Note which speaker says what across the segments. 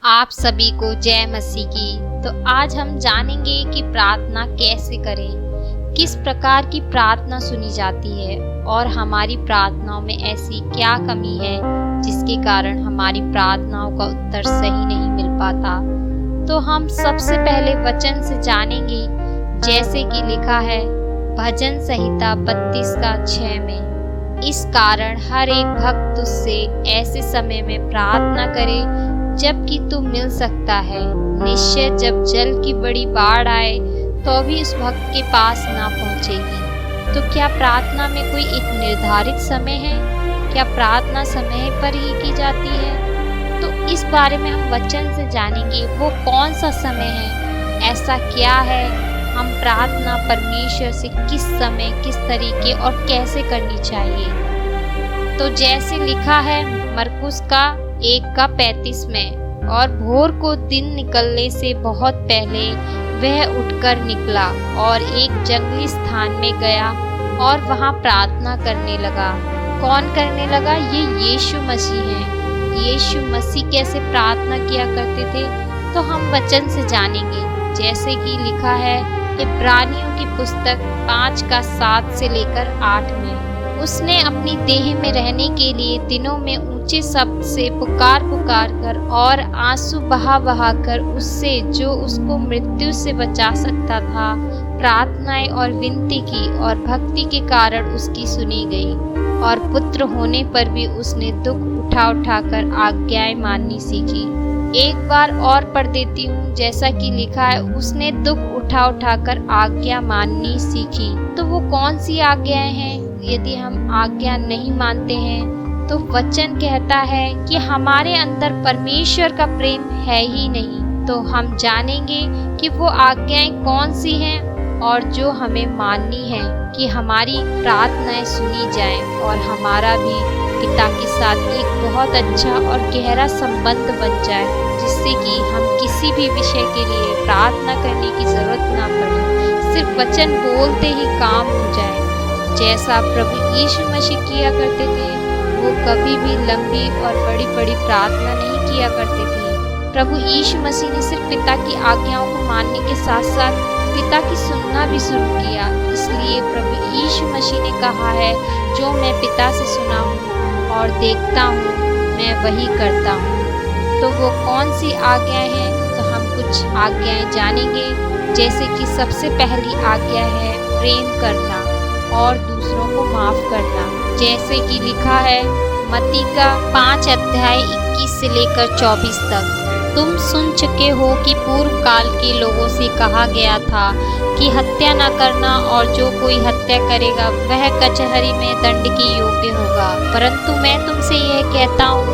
Speaker 1: आप सभी को जय मसीह की। तो आज हम जानेंगे कि प्रार्थना कैसे करें, किस प्रकार की प्रार्थना सुनी जाती है और हमारी प्रार्थनाओं में ऐसी क्या कमी है जिसके कारण हमारी प्रार्थनाओं का उत्तर सही नहीं मिल पाता। तो हम सबसे पहले वचन से जानेंगे, जैसे कि लिखा है भजन संहिता 32:6 में, इस कारण हर एक भक्त उससे ऐसे समय में प्रार्थना करे जबकि तू मिल सकता है। निश्चय जब जल की बड़ी बाढ़ आए तो भी उस भक्त के पास ना पहुंचेगी। तो क्या प्रार्थना में कोई एक निर्धारित समय है? क्या प्रार्थना समय पर ही की जाती है? तो इस बारे में हम वचन से जानेंगे वो कौन सा समय है, ऐसा क्या है, हम प्रार्थना परमेश्वर से किस समय, किस तरीके और कैसे करनी चाहिए। तो जैसे लिखा है मरकुस का 1:35 में, और भोर को दिन निकलने से बहुत पहले वह उठकर निकला और एक जंगली स्थान में गया और वहां प्रार्थना करने लगा। कौन करने लगा? ये यीशु मसीह हैं। यीशु मसीह कैसे प्रार्थना किया करते थे तो हम वचन से जानेंगे। जैसे कि लिखा है इब्रानियों की पुस्तक 5:7 से लेकर 8 में, उसने अपनी देह में रहने के लिए दिनों में ऊंचे शब्द से पुकार कर और आंसू बहा कर उससे जो उसको मृत्यु से बचा सकता था प्रार्थनाएं और विनती की, और भक्ति के कारण उसकी सुनी गई। और पुत्र होने पर भी उसने दुख उठा कर आज्ञाएं माननी सीखी। एक बार और पढ़ देती हूँ, जैसा कि लिखा है उसने दुख उठा कर आज्ञा माननी सीखी। तो वो कौन सी आज्ञाएं हैं? यदि हम आज्ञा नहीं मानते हैं तो वचन कहता है कि हमारे अंदर परमेश्वर का प्रेम है ही नहीं। तो हम जानेंगे कि वो आज्ञाएं कौन सी हैं और जो हमें माननी है कि हमारी प्रार्थनाएं सुनी जाएं और हमारा भी पिता के साथ एक बहुत अच्छा और गहरा संबंध बन जाए, जिससे कि हम किसी भी विषय के लिए प्रार्थना करने की जरूरत ना पड़े, सिर्फ वचन बोलते ही काम हो जाए। जैसा प्रभु यीशु मसीह किया करते थे, वो कभी भी लंबी और बड़ी प्रार्थना नहीं किया करते थे। प्रभु यीशु मसीह ने सिर्फ पिता की आज्ञाओं को मानने के साथ साथ पिता की सुनना भी शुरू किया। इसलिए प्रभु यीशु मसीह ने कहा है, जो मैं पिता से सुना हूँ और देखता हूँ मैं वही करता हूँ। तो वो कौन सी आज्ञाएं हैं? तो हम कुछ आज्ञाएं जानेंगे। जैसे कि सबसे पहली आज्ञा है प्रेम करना और दूसरों को माफ करना। जैसे कि लिखा है मत्ती का 5:21 से लेकर 24 तक, तुम सुन चुके हो कि पूर्व काल के लोगों से कहा गया था कि हत्या न करना, और जो कोई हत्या करेगा वह कचहरी में दंड के योग्य होगा। परंतु मैं तुमसे यह कहता हूँ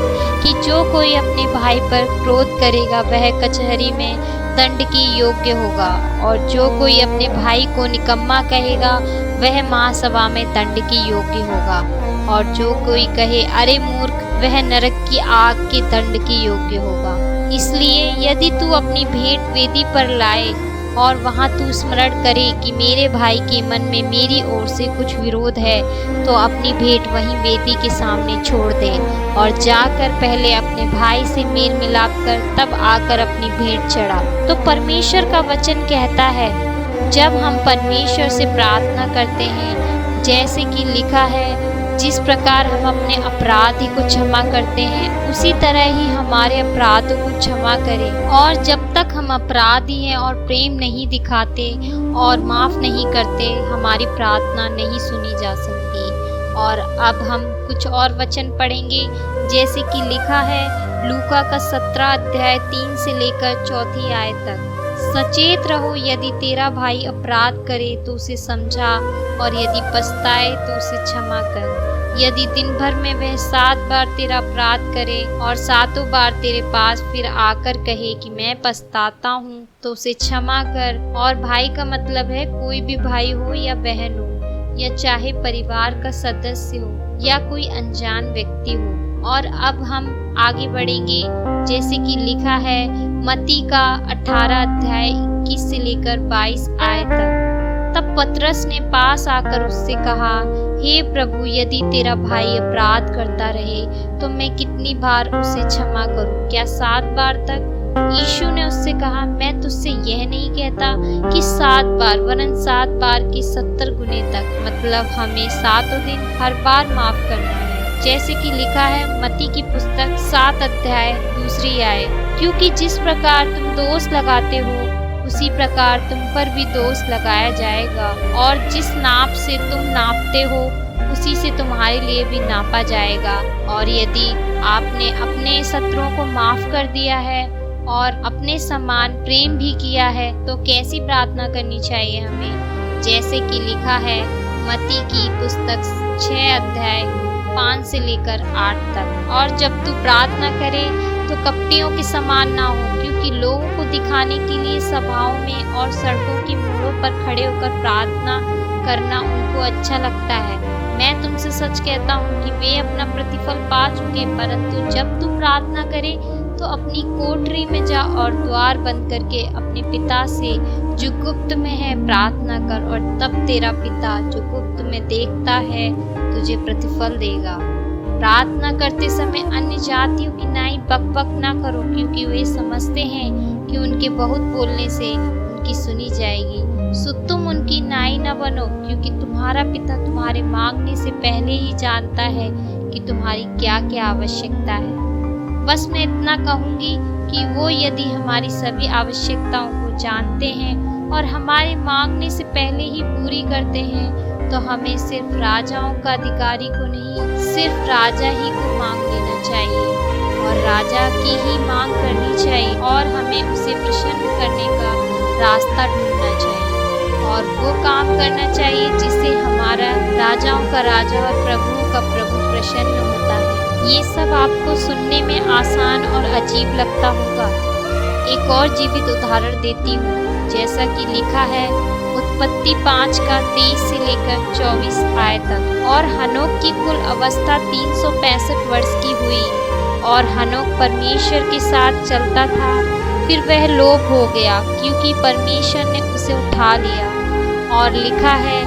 Speaker 1: कि जो कोई अपने भाई पर क्रोध करेगा वह कचहरी में दंड के योग्य होगा, और जो कोई अपने भाई को निकम्मा कहेगा वह महासभा में दंड के योग्य होगा, और जो कोई कहे अरे मूर्ख, वह नरक की आग के दंड के योग्य होगा। इसलिए यदि तू अपनी भेंट वेदी पर लाए और वहाँ तू स्मरण करे कि मेरे भाई के मन में मेरी ओर से कुछ विरोध है, तो अपनी भेंट वहीं वेदी के सामने छोड़ दे और जाकर पहले अपने भाई से मेल मिलाप कर तब आकर अपनी भेंट चढ़ा। तो परमेश्वर का वचन कहता है, जब हम परमेश्वर से प्रार्थना करते हैं, जैसे कि लिखा है जिस प्रकार हम अपने अपराधी को क्षमा करते हैं, उसी तरह ही हमारे अपराधों को क्षमा करें। और जब तक हम अपराधी हैं और प्रेम नहीं दिखाते और माफ़ नहीं करते, हमारी प्रार्थना नहीं सुनी जा सकती। और अब हम कुछ और वचन पढ़ेंगे। जैसे कि लिखा है लूका का 17:3 से लेकर 4 आयत तक, सचेत रहो, यदि तेरा भाई अपराध करे तो उसे समझा, और यदि पछताए तो उसे क्षमा कर। यदि दिन भर में वह 7 बार तेरा अपराध करे और 7 बार तेरे पास फिर आकर कहे कि मैं पछताता हूँ, तो उसे क्षमा कर। और भाई का मतलब है कोई भी भाई हो या बहन हो, या चाहे परिवार का सदस्य हो या कोई अनजान व्यक्ति हो। और अब हम आगे बढ़ेंगे। जैसे कि लिखा है मत्ती का 18:21 से लेकर 22 आयत तक, तब पतरस ने पास आकर उससे कहा, हे प्रभु, यदि तेरा भाई अपराध करता रहे तो मैं कितनी बार उसे क्षमा करूं? क्या 7 बार तक? यीशु ने उससे कहा, मैं तुझसे यह नहीं कहता कि 7 बार वरन 7 बार के 70 गुने तक, मतलब हमें 7 दिन हर बार माफ करना है, जैसे कि लिखा है मत्ती की पुस्तक 7 अध्याय 2 आयत। क्योंकि जिस प्रकार तुम दोष लगाते हो उसी प्रकार तुम पर भी दोष लगाया जाएगा, और जिस नाप से तुम नापते हो उसी से तुम्हारे लिए भी नापा जाएगा। और यदि आपने अपने शत्रुओं को माफ कर दिया है और अपने समान प्रेम भी किया है तो कैसी प्रार्थना करनी चाहिए हमें, जैसे कि लिखा है मत्ती की पुस्तक 6 अध्याय 5 से लेकर 8 तक। और जब तू प्रार्थना करे तो कपटियों के समान ना हो, क्योंकि लोगों को दिखाने के लिए सभाओं में और सड़कों की मोड़ों पर खड़े होकर प्रार्थना करना उनको अच्छा लगता है। मैं तुमसे सच कहता हूँ कि वे अपना प्रतिफल पा चुके। परंतु जब तू प्रार्थना करे तो अपनी कोठरी में जा और द्वार बंद करके अपने पिता से जो गुप्त में है प्रार्थना कर, और तब तेरा पिता जो गुप्त में देखता है तुझे प्रतिफल देगा। प्रार्थना करते समय अन्य जातियों की नाई बकबक ना करो, क्योंकि वे समझते हैं कि उनके बहुत बोलने से उनकी सुनी जाएगी। सो तुम उनकी नाई न बनो, क्योंकि तुम्हारा पिता तुम्हारे मांगने से पहले ही जानता है कि तुम्हारी क्या क्या आवश्यकता है। बस मैं इतना कहूँगी कि वो यदि हमारी सभी आवश्यकताओं को जानते हैं और हमारे मांगने से पहले ही पूरी करते हैं, तो हमें सिर्फ राजाओं का अधिकारी को नहीं, सिर्फ राजा ही को मांग लेना चाहिए और राजा की ही मांग करनी चाहिए, और हमें उसे प्रसन्न करने का रास्ता ढूंढना चाहिए और वो काम करना चाहिए जिससे हमारा राजाओं का राजा और प्रभुओं का प्रभु प्रसन्न होता है। ये सब आपको सुनने में आसान और अजीब लगता होगा। एक और जीवित उदाहरण देती हूँ, जैसा कि लिखा है उत्पत्ति 5 का 23 से लेकर 24 आयत तक। और हनोक की कुल अवस्था 365 वर्ष की हुई, और हनोक परमेश्वर के साथ चलता था। फिर वह लोप हो गया, क्योंकि परमेश्वर ने उसे उठा लिया। और लिखा है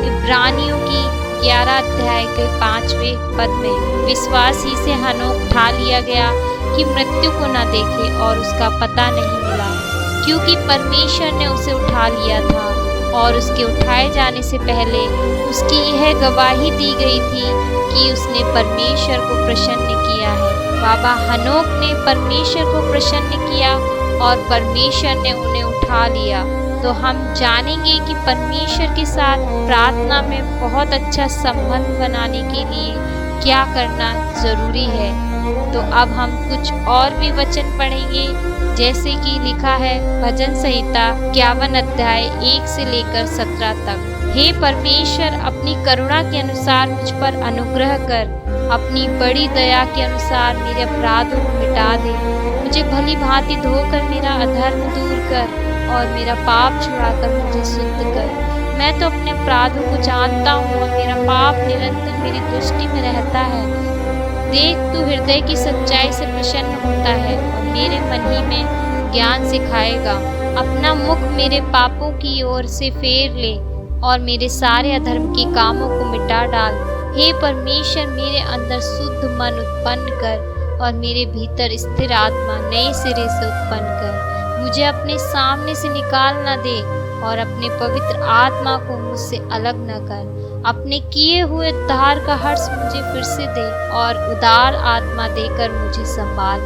Speaker 1: इब्रानियों की 11 अध्याय के 5वें पद में, विश्वास ही से हनोक उठा लिया गया कि मृत्यु को न देखे, और उसका पता नहीं मिला, क्योंकि परमेश्वर ने उसे उठा लिया था। और उसके उठाए जाने से पहले उसकी यह गवाही दी गई थी कि उसने परमेश्वर को प्रसन्न किया है। बाबा हनोक ने परमेश्वर को प्रसन्न किया और परमेश्वर ने उन्हें उठा लिया। तो हम जानेंगे कि परमेश्वर के साथ प्रार्थना में बहुत अच्छा संबंध बनाने के लिए क्या करना जरूरी है। तो अब हम कुछ और भी वचन पढ़ेंगे, जैसे कि लिखा है भजन संहिता 51 अध्याय 1 से लेकर 17 तक। हे परमेश्वर, अपनी करुणा के अनुसार मुझ पर अनुग्रह कर, अपनी बड़ी दया के अनुसार मेरे अपराधों को मिटा दे। मुझे भली भांति धोकर मेरा अधर्म दूर कर और मेरा पाप छुड़ाकर मुझे शुद्ध कर। मैं तो अपने अपराधों को जानता हूँ और मेरा पाप निरंतर मेरी दृष्टि में रहता है। देख, तू हृदय की सच्चाई से प्रसन्न होता है और मेरे मन ही में ज्ञान सिखाएगा। अपना मुख मेरे पापों की ओर से फेर ले और मेरे सारे अधर्म के कामों को मिटा डाल। हे परमेश्वर, मेरे अंदर शुद्ध मन उत्पन्न कर और मेरे भीतर स्थिर आत्मा नए सिरे से उत्पन्न कर। मुझे अपने सामने से निकाल न दे और अपने पवित्र आत्मा को मुझसे अलग न कर। अपने किए हुए उद्धार का हर्ष मुझे फिर से दे और उदार आत्मा देकर मुझे संभाल।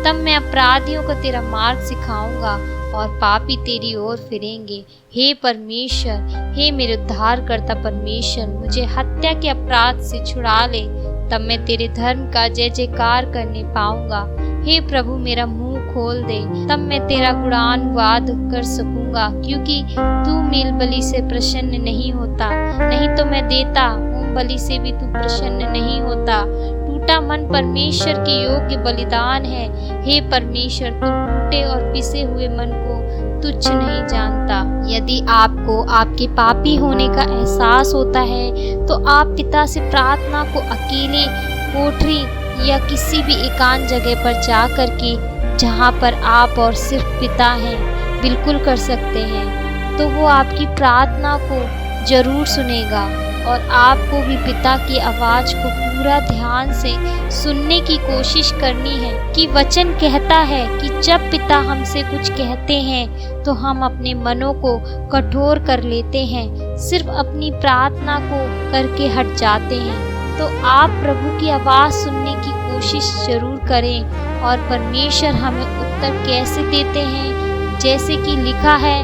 Speaker 1: तब मैं अपराधियों को तेरा मार्ग सिखाऊंगा और पापी तेरी ओर फिरेंगे। हे परमेश्वर, हे मेरे उद्धार करता परमेश्वर, मुझे हत्या के अपराध से छुड़ा ले। तब मैं तेरे धर्म का जय जयकार करने पाऊंगा। हे प्रभु, मेरा मुंह खोल दे, तब मैं तेरा गुणानुवाद कर सकूंगा, क्योंकि तू मेल बलि से प्रसन्न नहीं होता। नहीं तो मैं देता, होम बलि से भी तू प्रसन्न नहीं होता। टूटा मन परमेश्वर के योग्य बलिदान है। हे परमेश्वर, तू टूटे और पिसे हुए मन को तुच्छ नहीं जानता। यदि आपको आपके पापी होने का एहसास होता है तो आप पिता से प्रार्थना को अकेले कोठरी या किसी भी एकांत जगह पर जा करके, जहाँ पर आप और सिर्फ पिता हैं, बिल्कुल कर सकते हैं। तो वो आपकी प्रार्थना को जरूर सुनेगा। और आपको भी पिता की आवाज़ को पूरा ध्यान से सुनने की कोशिश करनी है कि वचन कहता है कि जब पिता हमसे कुछ कहते हैं तो हम अपने मनों को कठोर कर लेते हैं, सिर्फ अपनी प्रार्थना को करके हट जाते हैं। तो आप प्रभु की आवाज़ सुनने की कोशिश जरूर करें। और परमेश्वर हमें उत्तर कैसे देते हैं, जैसे कि लिखा है,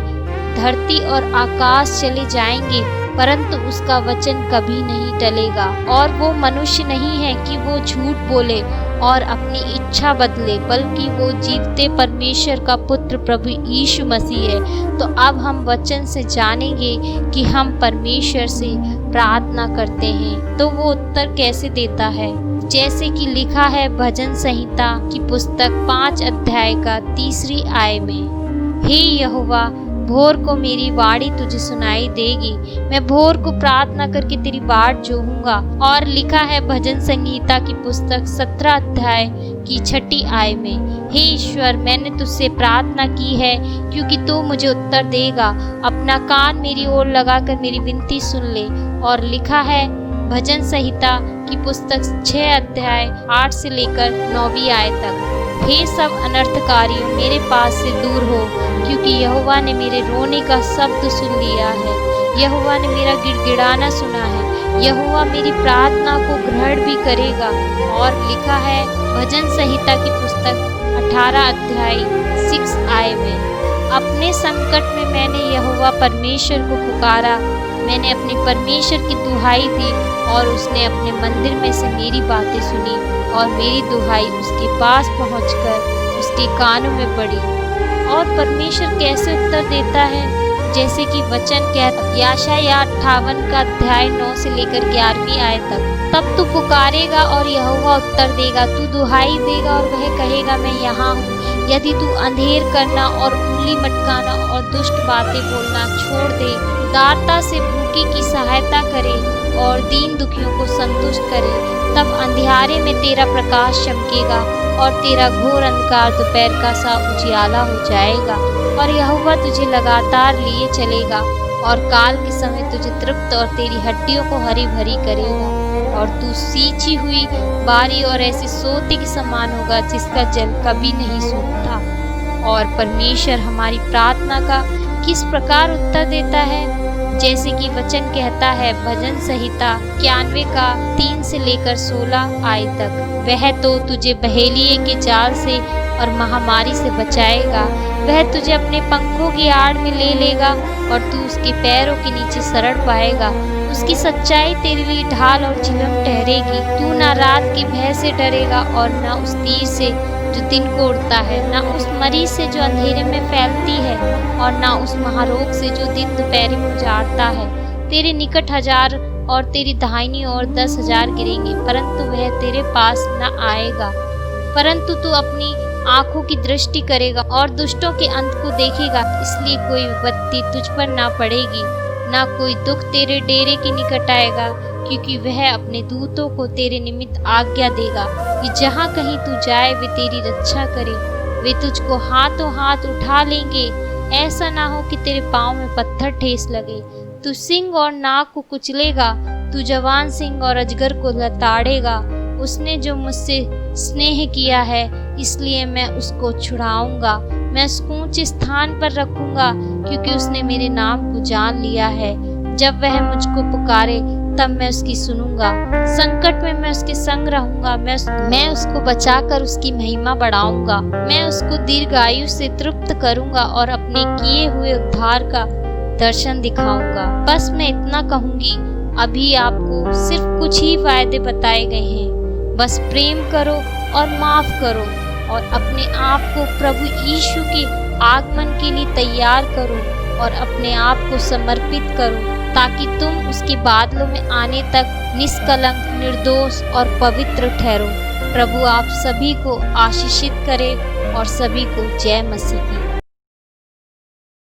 Speaker 1: धरती और आकाश चले जाएंगे परंतु उसका वचन कभी नहीं टलेगा। और वो मनुष्य नहीं है कि वो झूठ बोले और अपनी इच्छा बदले, बल्कि वो जीवते परमेश्वर का पुत्र प्रभु यीशु मसीह है। तो अब हम वचन से जानेंगे कि हम परमेश्वर से प्रार्थना करते हैं तो वो उत्तर कैसे देता है। जैसे कि लिखा है भजन संहिता की पुस्तक 5 अध्याय का 3 आय में, हे यहोवा, भोर को मेरी वाणी तुझे सुनाई देगी, मैं भोर को प्रार्थना करके तेरी बाट जोहूंगा। और लिखा है भजन संहिता की पुस्तक 17 अध्याय की 6 आय में, हे ईश्वर, मैंने तुझसे प्रार्थना की है क्योंकि तू मुझे उत्तर देगा, अपना कान मेरी ओर लगाकर मेरी विनती सुन ले। और लिखा है भजन संहिता की पुस्तक 6 अध्याय 8 से लेकर 9वीं आय तक, हे सब अनर्थकारियों, मेरे पास से दूर हो, क्योंकि यहोवा ने मेरे रोने का शब्द सुन लिया है, यहोवा ने मेरा गिड़गिड़ाना सुना है, यहोवा मेरी प्रार्थना को ग्रहण भी करेगा। और लिखा है भजन संहिता की पुस्तक 18 अध्याय 6 आय में, अपने संकट में मैंने यहोवा परमेश्वर को पुकारा, मैंने अपने परमेश्वर की दुहाई दी और उसने अपने मंदिर में से मेरी बातें सुनी और मेरी दुहाई उसके पास पहुंचकर उसके कानों में पड़ी। और परमेश्वर कैसे उत्तर देता है, जैसे कि वचन कहता यशायाह 58 का अध्याय 9 से लेकर 11वीं आय तक, तब तू पुकारेगा और यहोवा उत्तर देगा, तू दुहाई देगा और वह कहेगा मैं यहाँ हूँ। यदि तू अंधेर करना और उंगली मटकाना और दुष्ट बातें बोलना छोड़ दे, उदारता से भूखे की सहायता करे और दीन दुखियों को संतुष्ट करे, तब अंधियारे में तेरा प्रकाश चमकेगा और तेरा घोर अंधकार दोपहर का सा उजियाला हो जाएगा। और यहोवा तुझे लगातार लिए चलेगा और काल के समय तुझे तृप्त और तेरी हड्डियों को हरी भरी करेगा। और तू सींची हुई बारी और ऐसे सोते के समान होगा जिसका जल कभी नहीं सूखता। और परमेश्वर हमारी प्रार्थना का किस प्रकार उत्तर देता है, जैसे कि वचन कहता है भजन संहिता 91 का 3 से लेकर 16 आय तक, वह तो तुझे बहेलिए के जाल से और महामारी से बचाएगा, वह तुझे अपने पंखों की आड़ में ले लेगा और तू उसके पैरों के नीचे सरड़ पाएगा। उसकी सच्चाई तेरे लिए ढाल और झिलम ठहरेगी, तू ना रात के भय से डरेगा और ना उस तीर से जो दिन को उड़ता है, ना उस मरीज से जो अंधेरे में फैलती है और ना उस महारोग से जो दिन दोपहर में उजाड़ता है। तेरे निकट 1000 और तेरी दाहिनी ओर 10,000 गिरेंगे परंतु वह तेरे पास न आएगा। परंतु तू अपनी आंखों की दृष्टि करेगा और दुष्टों के अंत को देखेगा, इसलिए कोई विपत्ति तुझ पर ना पड़ेगी, ना कोई दुख तेरे डेरे के निकट आएगा, क्योंकि वह अपने दूतों को तेरे निमित्त आज्ञा देगा कि जहाँ कहीं तू जाए वे तेरी रक्षा करे, वे तुझको हाथों हाथ उठा लेंगे, ऐसा ना हो कि तेरे पाँव में पत्थर ठेस लगे। तू सिंह और नाग को कुचलेगा, तू जवान सिंह और अजगर को लताड़ेगा। उसने जो मुझसे स्नेह किया है इसलिए मैं उसको छुड़ाऊंगा, मैं उसको ऊंचे स्थान पर रखूंगा, क्योंकि उसने मेरे नाम को जान लिया है। जब वह मुझको पुकारे तब मैं उसकी सुनूंगा, संकट में मैं उसके संग रहूंगा, मैं उसको बचाकर उसकी महिमा बढ़ाऊंगा, मैं उसको दीर्घायु से तृप्त करूंगा और अपने किए हुए उद्धार का दर्शन दिखाऊंगा। बस मैं इतना कहूंगी, अभी आपको सिर्फ कुछ ही वायदे बताए गए हैं। बस प्रेम करो और माफ करो और अपने आप को प्रभु यीशु के आगमन के लिए तैयार करो और अपने आप को समर्पित करो, ताकि तुम उसके बादलों में आने तक निष्कलंक, निर्दोष और पवित्र ठहरो। प्रभु आप सभी को आशीषित करे और सभी को जय मसीह की।